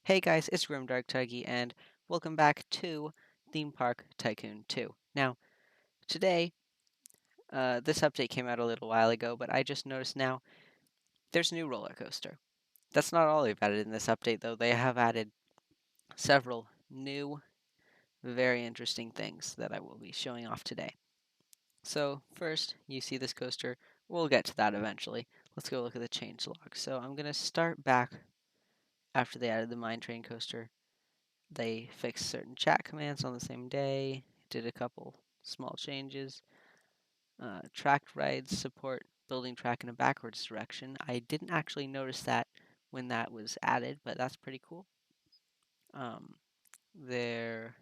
Hey guys, it's Dark Tuggy, and welcome back to Theme Park Tycoon 2. Now, today, this update came out a little while ago, but I just noticed now there's a new roller coaster. That's not all they've added in this update, though. They have added several new, very interesting things that I will be showing off today. So, first, you see this coaster. We'll get to that eventually. Let's go look at the changelog. So, I'm going to start back after they added the Mine Train coaster. They fixed certain chat commands on the same day, did a couple small changes. Tracked rides support building track in a backwards direction. I didn't actually notice that when that was added, but that's pretty cool. There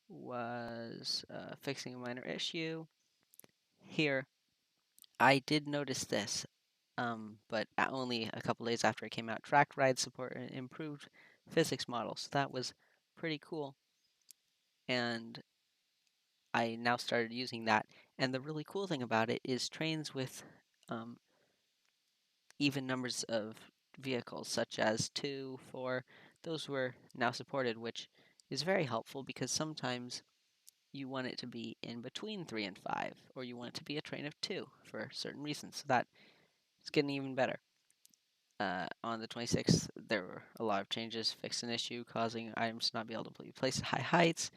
was fixing a minor issue. Here, I did notice this, but only a couple days after it came out. Tracked ride support and improved physics models. So that was pretty cool. And I now started using that. And the really cool thing about it is trains with um, even numbers of vehicles, such as 2, 4, those were now supported, which is very helpful because sometimes you want it to be in between 3 and 5, or you want it to be a train of 2 for certain reasons. So that is getting even better. On the 26th, there were a lot of changes, fixed an issue causing items to not be able to be placed at high heights,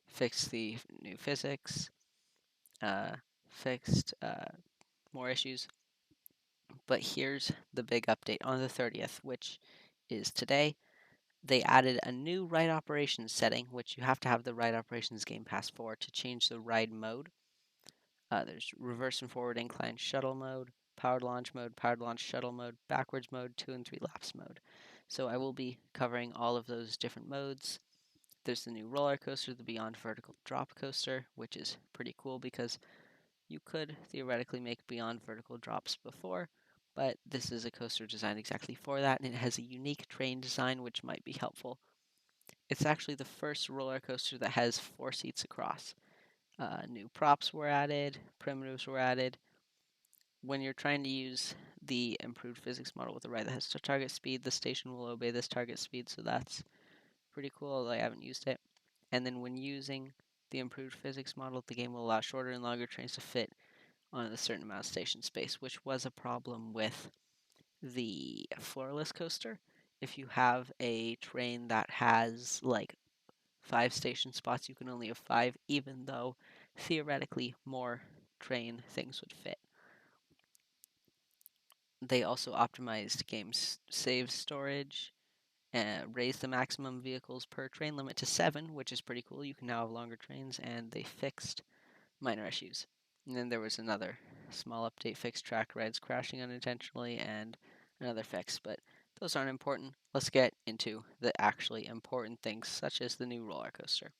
fixed the new physics, uh, fixed more issues. But here's the big update on the 30th, which is today. They added a new ride operations setting, which you have to have the ride operations game pass for to change the ride mode. There's reverse and forward incline shuttle mode, powered launch shuttle mode, backwards mode, 2 and 3 laps mode. So I will be covering all of those different modes. There's the new roller coaster, the Beyond Vertical Drop Coaster, which is pretty cool because you could theoretically make Beyond Vertical drops before, but this is a coaster designed exactly for that, and it has a unique train design which might be helpful. It's actually the first roller coaster that has 4 seats across. New props were added, primitives were added. When you're trying to use the improved physics model with a ride that has target speed, the station will obey this target speed, so that's pretty cool, although I haven't used it. And then when using the improved physics model, the game will allow shorter and longer trains to fit on a certain amount of station space, which was a problem with the floorless coaster. If you have a train that has like 5 station spots, you can only have 5, even though theoretically more train things would fit. They also optimized game save storage, raised the maximum vehicles per train limit to 7, which is pretty cool. You can now have longer trains, and they fixed minor issues. And then there was another small update, fixed track rides crashing unintentionally, and another fix, but those aren't important. Let's get into the actually important things, such as the new roller coaster.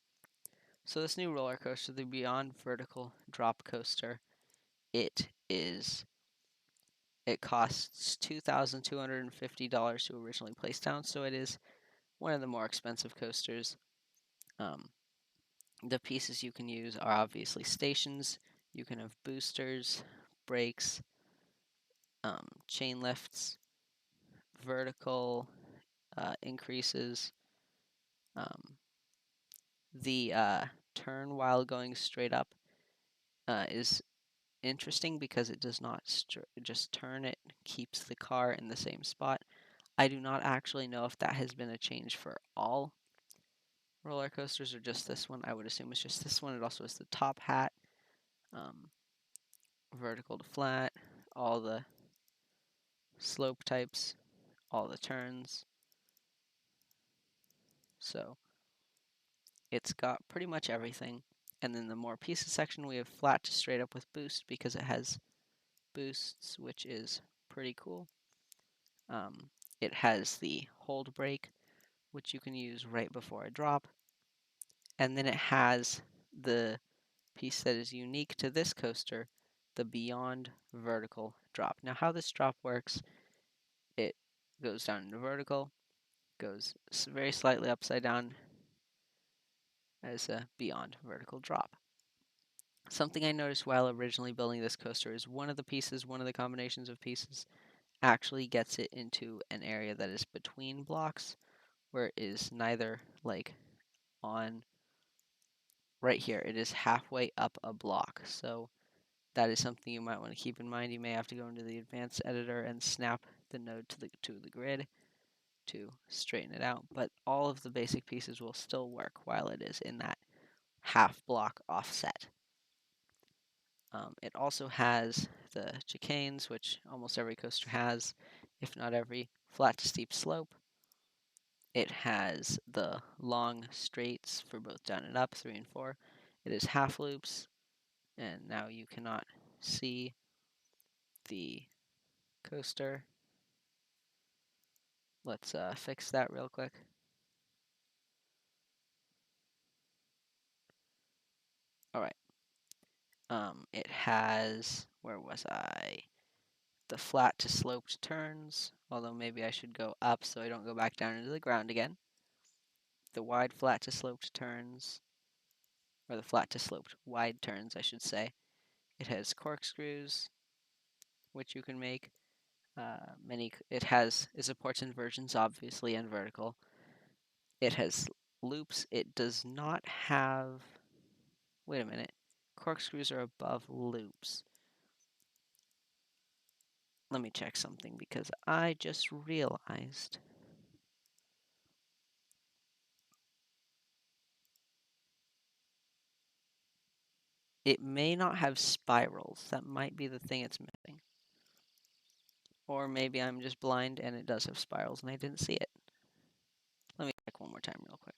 So this new roller coaster, the Beyond Vertical Drop Coaster, it is it costs $2,250 to originally place down, so it is one of the more expensive coasters. Um, the pieces you can use are obviously stations. You can have boosters, brakes, chain lifts, vertical increases. Um, the turn while going straight up is interesting because it does not just turn, it keeps the car in the same spot. I do not actually know if that has been a change for all roller coasters or just this one. I would assume it's just this one. It also has the top hat, um, vertical to flat, all the slope types, all the turns. So it's got pretty much everything. And then the more pieces section, we have flat to straight up with boost because it has boosts, which is pretty cool. It has the hold brake, which you can use right before a drop. And then it has the piece that is unique to this coaster, the Beyond Vertical Drop. Now, how this drop works, it goes down into vertical, goes very slightly upside down as a Beyond Vertical Drop. Something I noticed while originally building this coaster is one of the combinations of pieces, actually gets it into an area that is between blocks. where it is neither like on right here. It is halfway up a block. So that is something you might want to keep in mind. You may have to go into the advanced editor and snap the node to the grid to straighten it out, but all of the basic pieces will still work while it is in that half block offset. It also has the chicanes, which almost every coaster has, if not every, flat to steep slope. It has the long straights for both down and up, 3 and 4. It is half loops, and now you cannot see the coaster. Let's fix that real quick. All right. It has, where was I? The flat to sloped turns, although maybe I should go up so I don't go back down into the ground again. The wide flat to sloped turns, or the flat to sloped wide turns, I should say. It has corkscrews, which you can make. It supports inversions, obviously, and vertical. It has loops. It does not have. Wait a minute. Corkscrews are above loops. Let me check something because I just realized. It may not have spirals. That might be the thing it's missing. Or maybe I'm just blind and it does have spirals and I didn't see it. Let me check one more time real quick.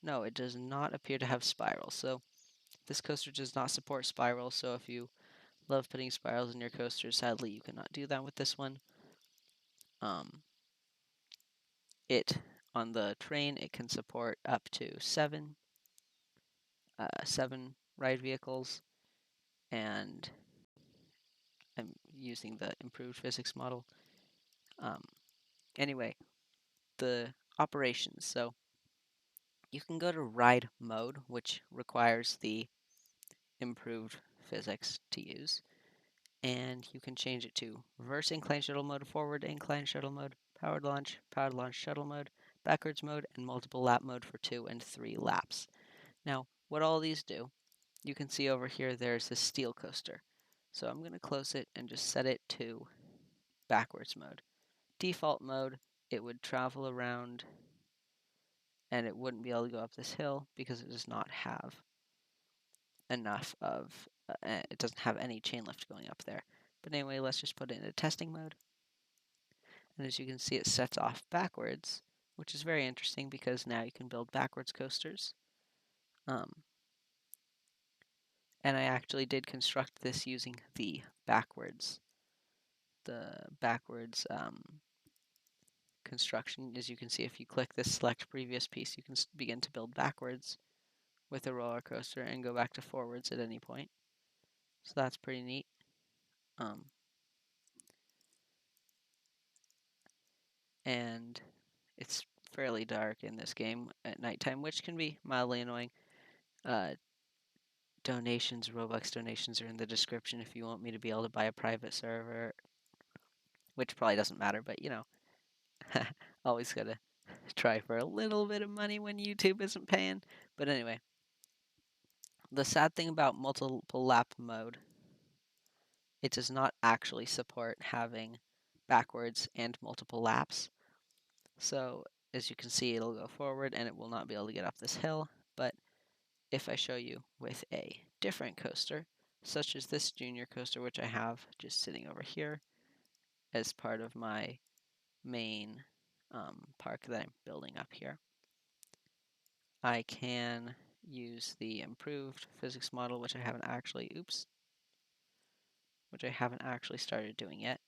No, it does not appear to have spirals. So this coaster does not support spirals. So if you love putting spirals in your coaster, sadly you cannot do that with this one. It on the train it can support up to seven ride vehicles, and I'm using the improved physics model. Anyway, the operations. So you can go to ride mode, which requires the improved physics to use, and you can change it to reverse incline shuttle mode, forward incline shuttle mode, powered launch shuttle mode, backwards mode, and multiple lap mode for 2 and 3 laps. Now, what all these do, you can see over here there's the steel coaster. So I'm going to close it and just set it to backwards mode. Default mode, it would travel around and it wouldn't be able to go up this hill because it does not have enough of, it doesn't have any chain lift going up there. But anyway, let's just put it into testing mode. And as you can see, it sets off backwards, which is very interesting because now you can build backwards coasters. And I actually did construct this using the backwards construction. As you can see, if you click this select previous piece, you can begin to build backwards with a roller coaster and go back to forwards at any point. So that's pretty neat. And it's fairly dark in this game at nighttime, which can be mildly annoying. Robux donations are in the description if you want me to be able to buy a private server, which probably doesn't matter, but you know, always gotta try for a little bit of money when YouTube isn't paying. But anyway, the sad thing about multiple lap mode, it does not actually support having backwards and multiple laps. So as you can see, it'll go forward and it will not be able to get up this hill. But if I show you with a different coaster, such as this junior coaster, which I have just sitting over here as part of my main park that I'm building up here, I can use the improved physics model, which I haven't actually started doing yet.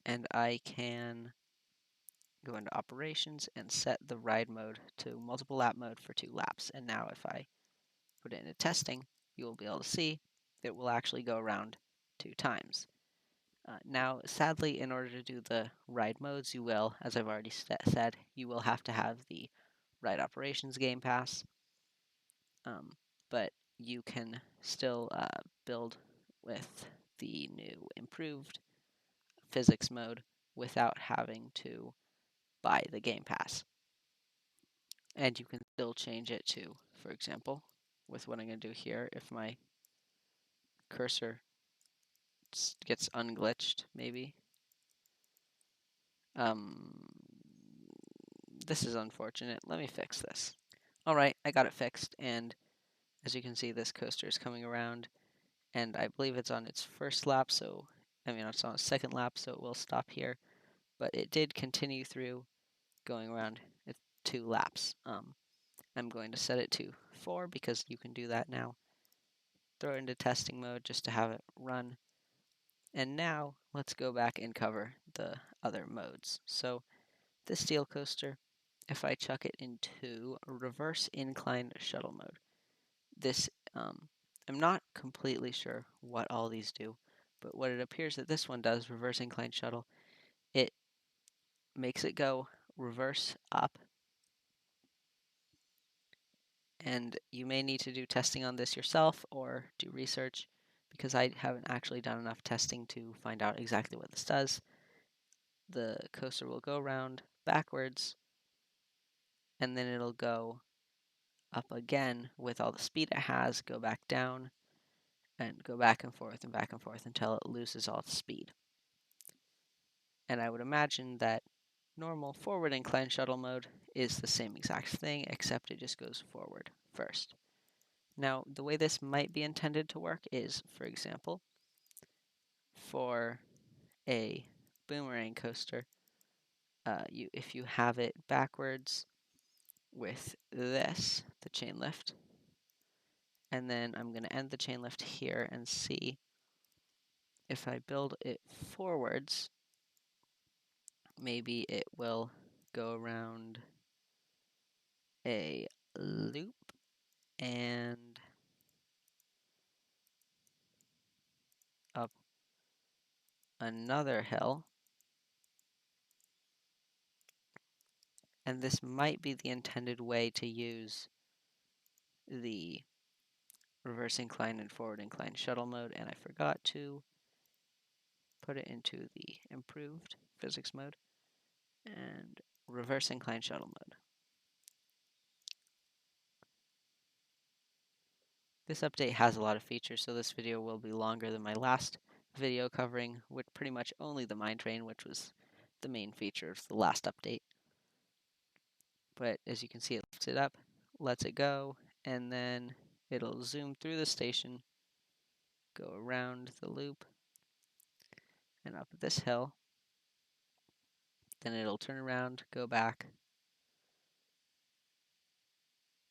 And I can go into operations and set the ride mode to multiple lap mode for 2 laps. And now if I put it into testing, you will be able to see that it will actually go around 2 times. Now, sadly, in order to do the ride modes, you will, as I've already said, you will have to have the Ride Operations Game Pass. But you can still build with the new improved physics mode without having to buy the Game Pass. And you can still change it to, for example, with what I'm going to do here, if my cursor gets unglitched, maybe. This is unfortunate. Let me fix this. Alright, I got it fixed, and as you can see, this coaster is coming around, and I believe it's on its first lap, so, it's on its second lap, so it will stop here, but it did continue through going around 2 laps. I'm going to set it to 4 because you can do that now. Throw it into testing mode just to have it run. And now let's go back and cover the other modes. So the steel coaster, if I chuck it into reverse incline shuttle mode, this I'm not completely sure what all these do, but what it appears that this one does, reverse incline shuttle, it makes it go reverse up. And you may need to do testing on this yourself or do research because I haven't actually done enough testing to find out exactly what this does. The coaster will go around backwards and then it'll go up again with all the speed it has, go back down, and go back and forth until it loses all its speed. And I would imagine that normal forward incline shuttle mode is the same exact thing, except it just goes forward first. Now, the way this might be intended to work is, for example, for a boomerang coaster, if you have it backwards with this, the chain lift, and then I'm going to end the chain lift here and see if I build it forwards, maybe it will go around a loop and up another hill. And this might be the intended way to use the reverse incline and forward incline shuttle mode, and I forgot to put it into the improved physics mode and reverse incline shuttle mode. This update has a lot of features, so this video will be longer than my last video covering with pretty much only the mine train, which was the main feature of the last update. But as you can see, it lifts it up, lets it go, and then it'll zoom through the station, go around the loop, and up this hill. Then it'll turn around, go back,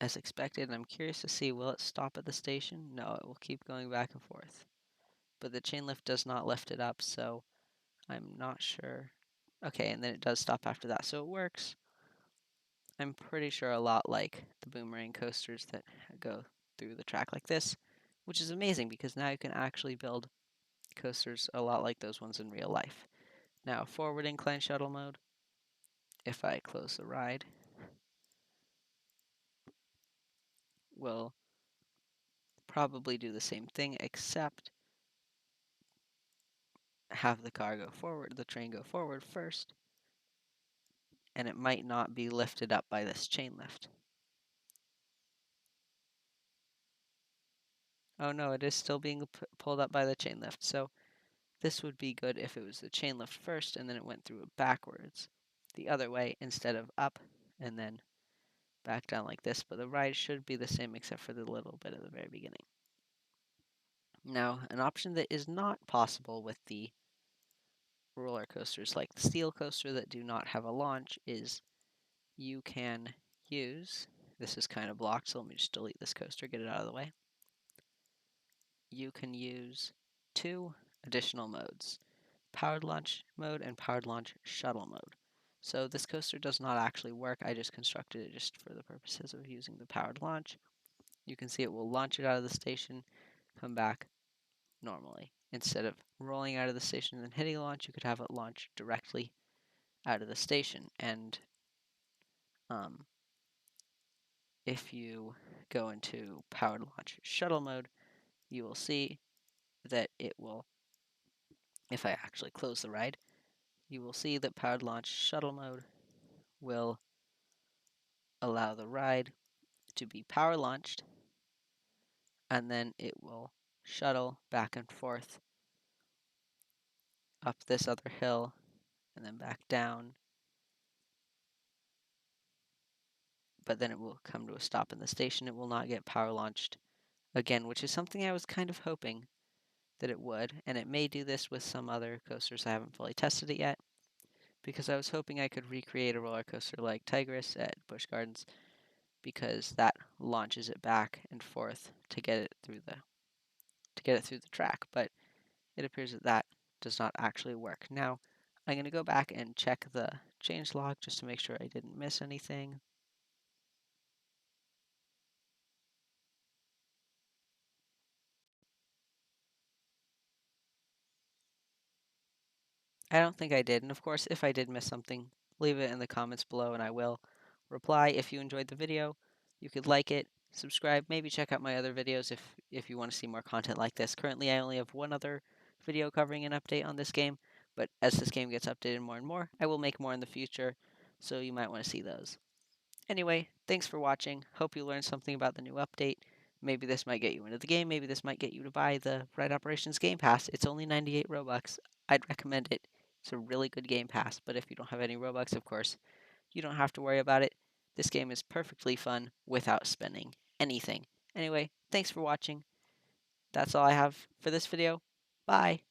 as expected, and I'm curious to see, will it stop at the station? No, it will keep going back and forth. But the chain lift does not lift it up, so I'm not sure. Okay, and then it does stop after that, so it works. I'm pretty sure a lot like the boomerang coasters that go through the track like this, which is amazing because now you can actually build coasters a lot like those ones in real life. Now, forward incline shuttle mode, if I close the ride, will probably do the same thing, except have the car go forward, the train go forward first, and it might not be lifted up by this chain lift. Oh no, it is still being pulled up by the chain lift, so this would be good if it was the chain lift first and then it went through it backwards the other way instead of up and then back down like this, but the ride should be the same except for the little bit at the very beginning. Now, an option that is not possible with the roller coasters like the steel coaster that do not have a launch is you can use, this is kind of blocked, so let me just delete this coaster, get it out of the way. You can use 2 additional modes, powered launch mode and powered launch shuttle mode. So this coaster does not actually work, I just constructed it just for the purposes of using the powered launch. You can see it will launch it out of the station, come back normally. Instead of rolling out of the station and then hitting launch, you could have it launch directly out of the station. And if you go into powered launch shuttle mode, you will see that it will, if I actually close the ride, you will see that powered launch shuttle mode will allow the ride to be power launched, and then it will shuttle back and forth up this other hill and then back down. But then it will come to a stop in the station. It will not get power launched again, which is something I was kind of hoping that it would. And it may do this with some other coasters. I haven't fully tested it yet, because I was hoping I could recreate a roller coaster like Tigress at Busch Gardens, because that launches it back and forth to get it through the track. But it appears that that does not actually work. Now, I'm going to go back and check the changelog just to make sure I didn't miss anything. I don't think I did, and of course, if I did miss something, leave it in the comments below and I will reply. If you enjoyed the video, you could like it, subscribe, maybe check out my other videos if you want to see more content like this. Currently, I only have one other video covering an update on this game, but as this game gets updated more and more, I will make more in the future, so you might want to see those. Anyway, thanks for watching. Hope you learned something about the new update. Maybe this might get you into the game. Maybe this might get you to buy the Ride Operations Game Pass. It's only 98 Robux. I'd recommend it. It's a really good Game Pass, but if you don't have any Robux, of course, you don't have to worry about it. This game is perfectly fun without spending anything. Anyway, thanks for watching. That's all I have for this video. Bye!